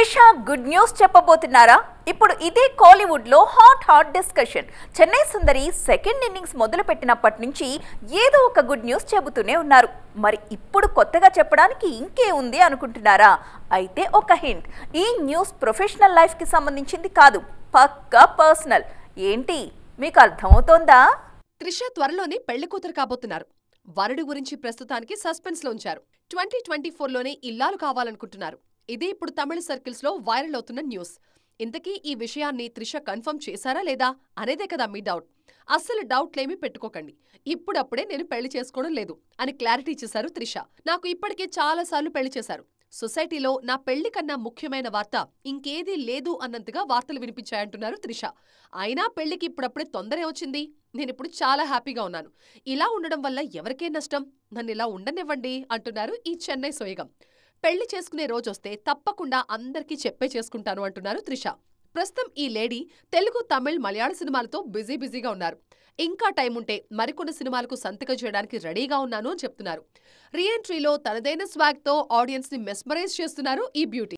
Trisha good news చెప్పబోతున్నారా? ఇప్పుడు ఇదే కాలీవుడ్ లో హాట్ డిస్కషన్. చెన్నై సుందరి సెకండ్ ఇన్నింగ్స్ మొదలు పెట్టినప్పటి నుంచి ఏదో ఒక గుడ్ న్యూస్ చెబుతూనే ఉన్నారు. మరి ఇప్పుడు కొత్తగా చెప్పడానికి ఇంకే ఉంది అనుకుంటున్నారా? అయితే ఒక హింట్, ఈ న్యూస్ ప్రొఫెషనల్ లైఫ్ కి సంబంధించింది కాదు, పక్కా పర్సనల్. ఏంటి మీకు అర్థమవుతోందా? త్రిష త్వరలోనే పెళ్లి కూతురు కాబోతున్నారు. వరుడి గురించి ప్రస్తుతానికి సస్పెన్స్ లో ఉంచారు. 2024లోనే ఇల్లాలు కావాలనుకుంటున్నారు. ఇదే ఇప్పుడు తమిళ సర్కిల్స్ లో వైరల్ అవుతున్న న్యూస్. ఇంతకీ ఈ విషయాన్ని త్రిష కన్ఫర్మ్ చేశారా లేదా అనేదే కదా మీ డౌట్. అస్సలు డౌట్లేమీ పెట్టుకోకండి. ఇప్పుడప్పుడే నేను పెళ్లి చేసుకోవడం లేదు అని క్లారిటీ ఇచ్చేశారు త్రిష. నాకు ఇప్పటికే చాలాసార్లు పెళ్లి చేశారు. సొసైటీలో నా పెళ్లి కన్నా ముఖ్యమైన వార్త ఇంకేదీ లేదు అన్నంతగా వార్తలు వినిపించాయంటున్నారు త్రిష. అయినా పెళ్లికి ఇప్పుడప్పుడే తొందరే వచ్చింది. నేనిప్పుడు చాలా హ్యాపీగా ఉన్నాను. ఇలా ఉండడం వల్ల ఎవరికే నష్టం? నన్నిలా ఉండనివ్వండి అంటున్నారు ఈ చెన్నై సోయగం. పెళ్లి చేసుకునే రోజొస్తే తప్పకుండా అందరికీ చెప్పే చేసుకుంటాను అంటున్నారు త్రిష. ప్రస్తుతం ఈ లేడీ తెలుగు, తమిళ్, మలయాళ సినిమాలతో బిజీగా ఉన్నారు. ఇంకా టైం ఉంటే మరికొన్ని సినిమాలకు సంతకం చేయడానికి రెడీగా ఉన్నాను అని చెప్తున్నారు. రీ ఎంట్రీలో తనదైన స్వాగ్ తో ఆడియన్స్ ని మెస్మరైజ్ చేస్తున్నారు ఈ బ్యూటీ.